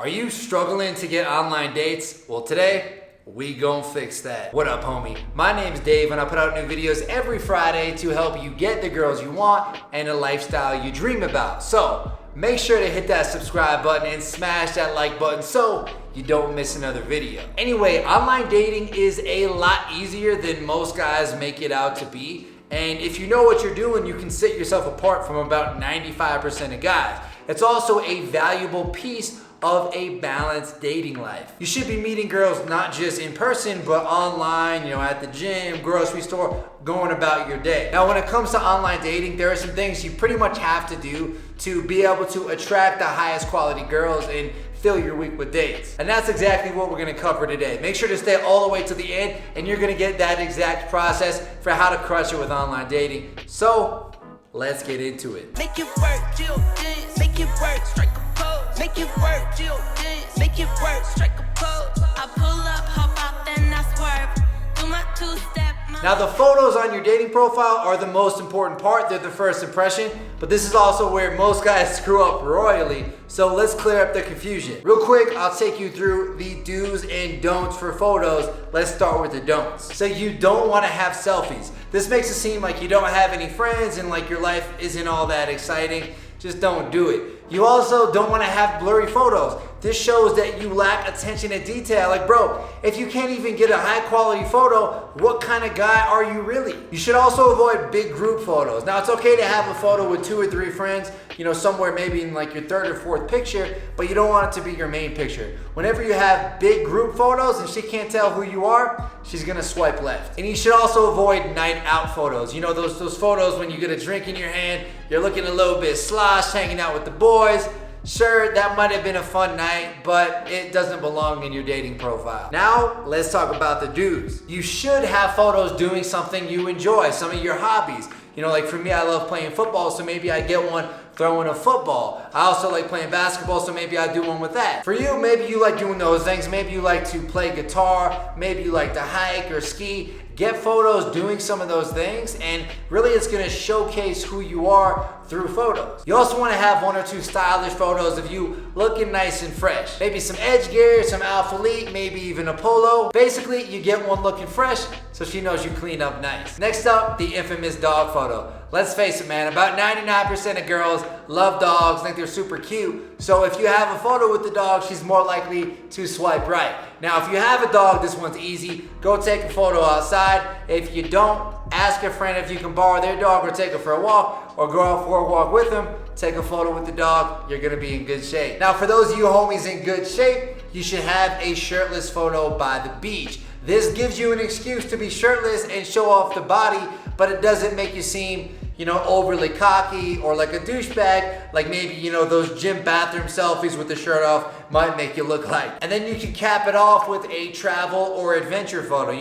Are you struggling to get online dates? Well, today, we gon' fix that. What up, homie? My name's Dave, and I put out new videos every Friday to help you get the girls you want and the lifestyle you dream about. So, make sure to hit that subscribe button and smash that like button so you don't miss another video. Anyway, online dating is a lot easier than most guys make it out to be. And if you know what you're doing, you can set yourself apart from about 95% of guys. It's also a valuable piece of a balanced dating life. You should be meeting girls not just in person, but online, at the gym, grocery store, going about your day. Now, when it comes to online dating, there are some things you pretty much have to do to be able to attract the highest quality girls and fill your week with dates. And that's exactly what we're gonna cover today. Make sure to stay all the way to the end and you're gonna get that exact process for how to crush it with online dating. So, let's get into it. Make it work, Jill dance. Make it work, strike a pose. Make it work, Jill dance. Make it work, strike a pose. I pull up, hop out, then I swerve. Do my two-step. Now, the photos on your dating profile are the most important part. They're the first impression, but this is also where most guys screw up royally. So let's clear up the confusion. Real quick, I'll take you through the do's and don'ts for photos. Let's start with the don'ts. So you don't want to have selfies. This makes it seem like you don't have any friends and like your life isn't all that exciting. Just don't do it. You also don't want to have blurry photos. This shows that you lack attention to detail. Like, bro, if you can't even get a high quality photo, what kind of guy are you really? You should also avoid big group photos. Now, it's okay to have a photo with 2 or 3 friends, somewhere maybe in like your 3rd or 4th picture, but you don't want it to be your main picture. Whenever you have big group photos and she can't tell who you are, she's gonna swipe left. And you should also avoid night out photos. Those photos when you get a drink in your hand, you're looking a little bit sloshed, hanging out with the boys. Sure, that might have been a fun night, but it doesn't belong in your dating profile. Now, let's talk about the do's. You should have photos doing something you enjoy, some of your hobbies. Like for me, I love playing football, so maybe I get one throwing a football. I also like playing basketball, so maybe I do one with that. For you, maybe you like doing those things. Maybe you like to play guitar. Maybe you like to hike or ski. Get photos doing some of those things, and really it's gonna showcase who you are through photos. You also wanna have 1 or 2 stylish photos of you looking nice and fresh. Maybe some edge gear, some Alpha Elite, maybe even a polo. Basically, you get one looking fresh so she knows you clean up nice. Next up, the infamous dog photo. Let's face it, man, about 99% of girls love dogs, think they're super cute. So if you have a photo with the dog, she's more likely to swipe right. Now, if you have a dog, this one's easy. Go take a photo outside. If you don't, ask a friend if you can borrow their dog or take her for a walk, or go out for a walk with them, take a photo with the dog, you're gonna be in good shape. Now, for those of you homies in good shape, you should have a shirtless photo by the beach. This gives you an excuse to be shirtless and show off the body, but it doesn't make you seem overly cocky or like a douchebag, like maybe, those gym bathroom selfies with the shirt off might make you look like. And then you can cap it off with a travel or adventure photo.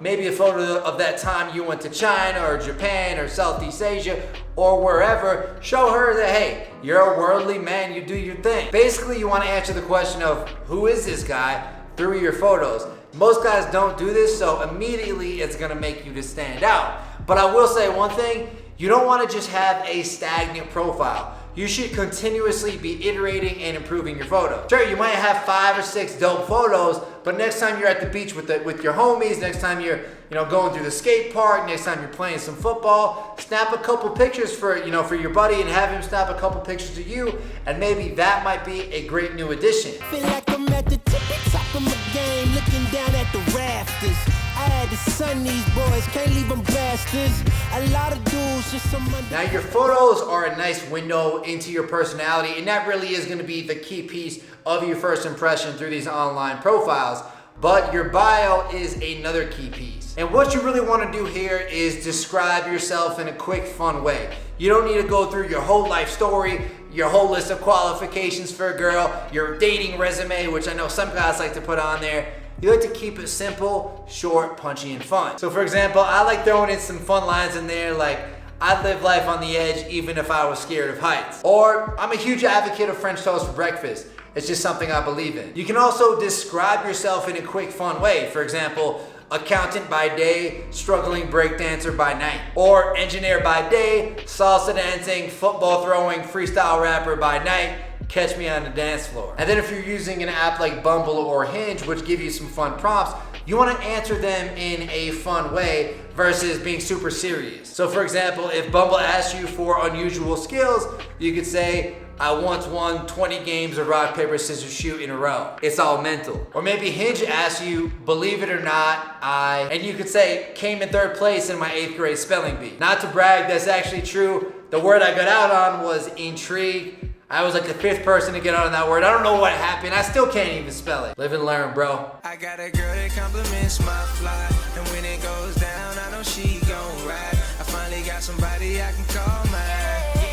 Maybe a photo of that time you went to China or Japan or Southeast Asia or wherever. Show her that, hey, you're a worldly man, you do your thing. Basically, you want to answer the question of, who is this guy, through your photos. Most guys don't do this, so immediately it's gonna make you to stand out. But I will say one thing, you don't want to just have a stagnant profile. You should continuously be iterating and improving your photo. Sure, you might have 5 or 6 dope photos, but next time you're at the beach with your homies, next time you're going through the skate park, next time you're playing some football, snap a couple pictures for your buddy and have him snap a couple pictures of you, and maybe that might be a great new addition. Feel like I'm at the tippy top of my game, looking down at the rafters. I had to sun these boys, can't leave them bastards. A lot of dudes just some money. Now, your photos are a nice window into your personality, and that really is going to be the key piece of your first impression through these online profiles. But your bio is another key piece. And what you really want to do here is describe yourself in a quick, fun way. You don't need to go through your whole life story, your whole list of qualifications for a girl, your dating resume, which I know some guys like to put on there. You like to keep it simple, short, punchy, and fun. So for example, I like throwing in some fun lines in there like, I live life on the edge even if I was scared of heights. Or, I'm a huge advocate of French toast for breakfast. It's just something I believe in. You can also describe yourself in a quick, fun way. For example, accountant by day, struggling breakdancer by night. Or engineer by day, salsa dancing, football throwing, freestyle rapper by night. catch me on the dance floor. And then if you're using an app like Bumble or Hinge, which give you some fun prompts, you want to answer them in a fun way versus being super serious. So for example, if Bumble asks you for unusual skills, you could say, I once won 20 games of rock, paper, scissors, shoot in a row. It's all mental. Or maybe Hinge asks you, believe it or not, and you could say, came in 3rd place in my 8th grade spelling bee. Not to brag, that's actually true. The word I got out on was intrigue. I was like the 5th person to get out on that word. I don't know what happened. I still can't even spell it. Live and learn, bro. I got a girl that compliments my fly, and when it goes down, I know she gon' ride. I finally got somebody I can call mine.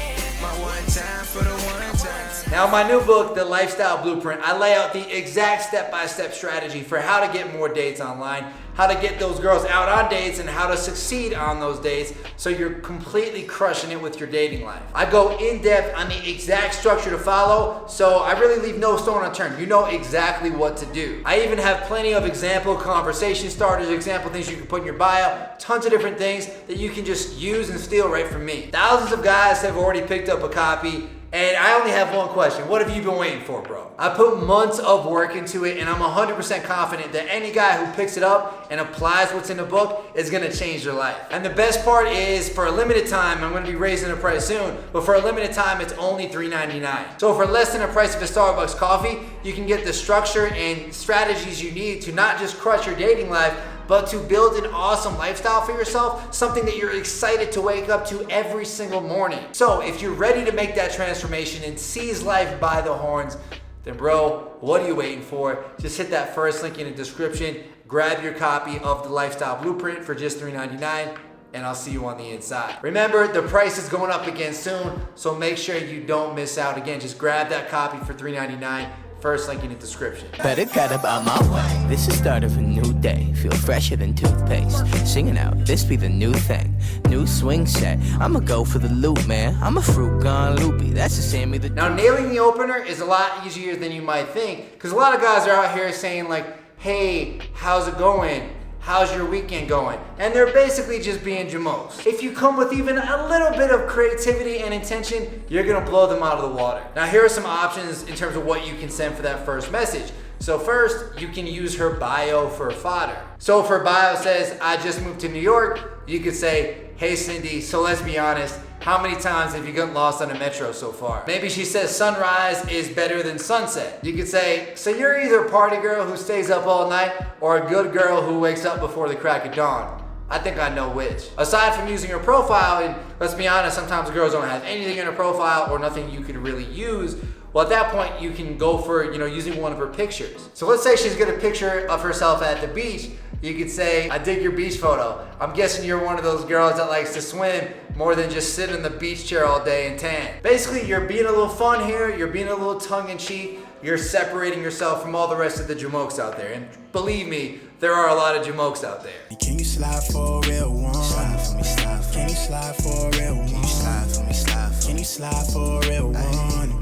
My one time for the one time. Now in my new book, The Lifestyle Blueprint, I lay out the exact step-by-step strategy for how to get more dates online, how to get those girls out on dates, and how to succeed on those dates so you're completely crushing it with your dating life. I go in depth on the exact structure to follow, so I really leave no stone unturned. You know exactly what to do. I even have plenty of example conversation starters, example things you can put in your bio, tons of different things that you can just use and steal right from me. Thousands of guys have already picked up a copy, and I only have one question. What have you been waiting for, bro? I put months of work into it, and I'm 100% confident that any guy who picks it up and applies what's in the book is gonna change their life. And the best part is, for a limited time, I'm gonna be raising the price soon, but for a limited time, it's only $3.99. So for less than the price of a Starbucks coffee, you can get the structure and strategies you need to not just crush your dating life, but to build an awesome lifestyle for yourself, something that you're excited to wake up to every single morning. So if you're ready to make that transformation and seize life by the horns, then bro, what are you waiting for? Just hit that first link in the description, grab your copy of The Lifestyle Blueprint for just $3.99, and I'll see you on the inside. Remember, the price is going up again soon, so make sure you don't miss out. Again, just grab that copy for $3.99. First link in the description. Better get about my way. This is the start of a new day. Feel fresher than toothpaste. Singing out, this be the new thing. New swing set. I'ma go for the loop, man. I'm a fruit gone loopy. That's the same with the. Now, nailing the opener is a lot easier than you might think, because a lot of guys are out here saying like, hey, how's it going? How's your weekend going? And they're basically just being jamos. If you come with even a little bit of creativity and intention, you're gonna blow them out of the water. Now here are some options in terms of what you can send for that first message. So first, you can use her bio for fodder. So if her bio says, I just moved to New York, you could say, hey Cindy, so let's be honest, how many times have you gotten lost on the metro so far? Maybe she says sunrise is better than sunset. You could say, so you're either a party girl who stays up all night or a good girl who wakes up before the crack of dawn. I think I know which. Aside from using her profile, and let's be honest, sometimes girls don't have anything in her profile or nothing you could really use. Well, at that point, you can go for, using one of her pictures. So let's say she's got a picture of herself at the beach. You could say, I dig your beach photo. I'm guessing you're one of those girls that likes to swim more than just sit in the beach chair all day and tan. Basically, you're being a little fun here. You're being a little tongue-in-cheek. You're separating yourself from all the rest of the jamokes out there. And believe me, there are a lot of jamokes out there. Can you slide for a real one? Slide for me, slide for me. Can you slide for a real one? Can you slide for me, slide for me? Can you slide for a real one?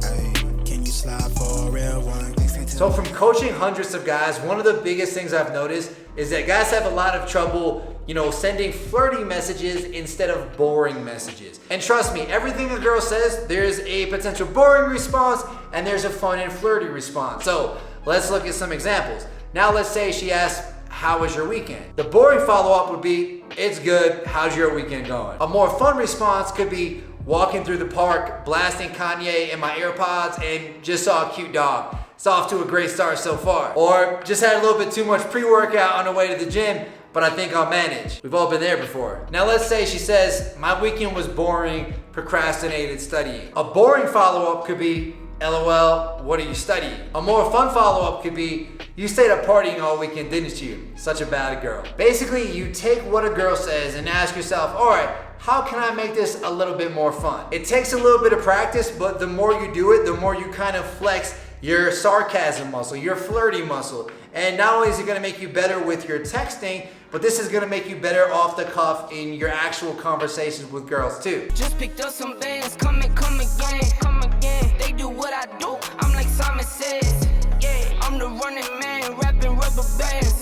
Can you slide for a real one? So from coaching hundreds of guys, one of the biggest things I've noticed is that guys have a lot of trouble, sending flirty messages instead of boring messages. And trust me, everything a girl says, there's a potential boring response and there's a fun and flirty response. So let's look at some examples. Now let's say she asks, how was your weekend? The boring follow-up would be, it's good, how's your weekend going? A more fun response could be, walking through the park, blasting Kanye in my AirPods, and just saw a cute dog. It's off to a great start so far. Or just had a little bit too much pre-workout on the way to the gym, but I think I'll manage. We've all been there before. Now let's say she says, my weekend was boring, procrastinated studying. A boring follow-up could be, LOL, what are you studying? A more fun follow-up could be, you stayed up partying all weekend, didn't you? Such a bad girl. Basically, you take what a girl says and ask yourself, all right, how can I make this a little bit more fun? It takes a little bit of practice, but the more you do it, the more you kind of flex your sarcasm muscle, your flirty muscle. And not only is it gonna make you better with your texting, but this is gonna make you better off the cuff in your actual conversations with girls too. Just picked up some bands, come again. They do what I do, I'm like Simon says. Yeah, I'm the running man, rapping rubber bands.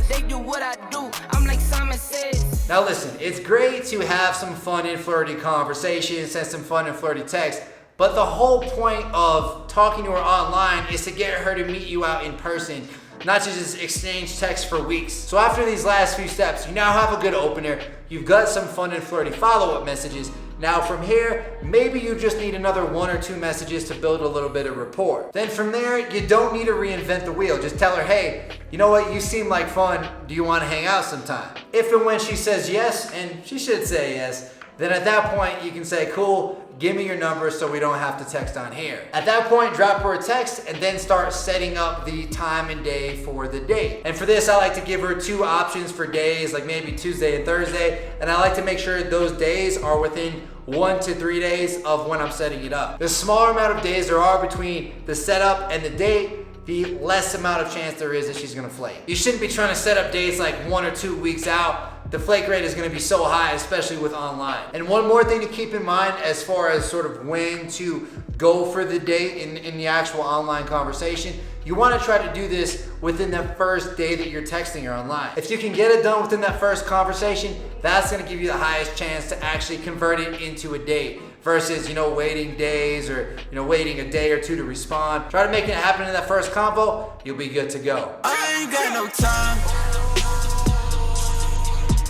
They do what I do, I'm like Simon says. Now listen, it's great to have some fun and flirty conversations, send some fun and flirty text, but the whole point of talking to her online is to get her to meet you out in person, not to just exchange texts for weeks. So after these last few steps, you now have a good opener, you've got some fun and flirty follow-up messages. Now from here, maybe you just need another 1 or 2 messages to build a little bit of rapport. Then from there, you don't need to reinvent the wheel. Just tell her, hey, you know what, you seem like fun, do you want to hang out sometime? If and when she says yes, and she should say yes, then at that point you can say, cool, give me your number so we don't have to text on here. At that point, drop her a text and then start setting up the time and day for the date. And for this, I like to give her 2 options for days, like maybe Tuesday and Thursday, and I like to make sure those days are within 1 to 3 days of when I'm setting it up. The smaller amount of days there are between the setup and the date, the less amount of chance there is that she's gonna flake. You shouldn't be trying to set up dates like 1 or 2 weeks out. The flake rate is gonna be so high, especially with online. And one more thing to keep in mind as far as sort of when to go for the date in the actual online conversation, you wanna try to do this within the first day that you're texting her online. If you can get it done within that first conversation, that's gonna give you the highest chance to actually convert it into a date versus, waiting days or, waiting a day or 2 to respond. Try to make it happen in that first convo, you'll be good to go. I ain't got no time.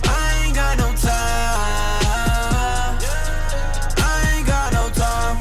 I ain't got no time. I ain't got no time.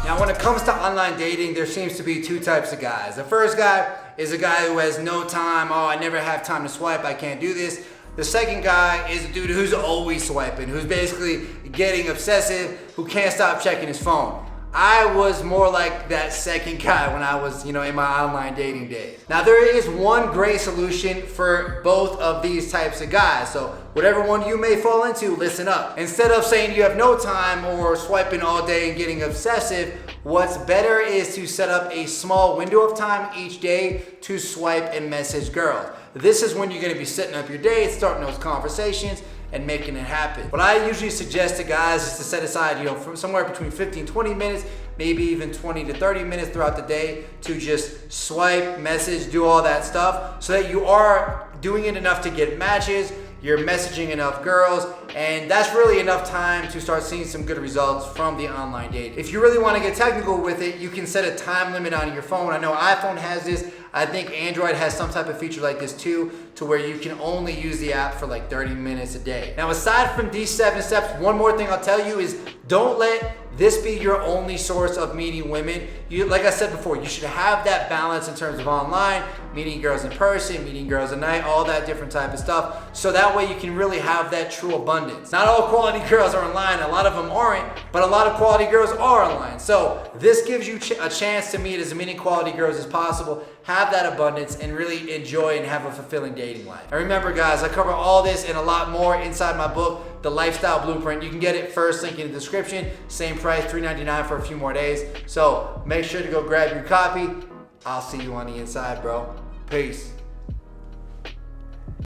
Now, when it comes to online dating, there seems to be 2 types of guys. The first guy is a guy who has no time. Oh, I never have time to swipe. I can't do this. The second guy is a dude who's always swiping, who's basically getting obsessive, who can't stop checking his phone. I was more like that second guy when I was, in my online dating days. Now, there is one great solution for both of these types of guys. So whatever one you may fall into, listen up. Instead of saying you have no time or swiping all day and getting obsessive, what's better is to set up a small window of time each day to swipe and message girls. This is when you're gonna be setting up your dates, starting those conversations, and making it happen. What I usually suggest to guys is to set aside, from somewhere between 15, 20 minutes, maybe even 20 to 30 minutes throughout the day to just swipe, message, do all that stuff so that you are doing it enough to get matches, you're messaging enough girls, and that's really enough time to start seeing some good results from the online date. If you really want to get technical with it, you can set a time limit on your phone. I know iPhone has this. I think Android has some type of feature like this too, to where you can only use the app for like 30 minutes a day. Now, aside from these 7 steps, one more thing I'll tell you is don't let this be your only source of meeting women. Like I said before, you should have that balance in terms of online, meeting girls in person, meeting girls at night, all that different type of stuff. So that way you can really have that true abundance. Not all quality girls are online, a lot of them aren't, but a lot of quality girls are online. So this gives you a chance to meet as many quality girls as possible, have that abundance, and really enjoy and have a fulfilling dating life. And remember guys, I cover all this and a lot more inside my book, The Lifestyle Blueprint. You can get it first, link in the description. Same price, $3.99 for a few more days. So make sure to go grab your copy. I'll see you on the inside, bro. Peace.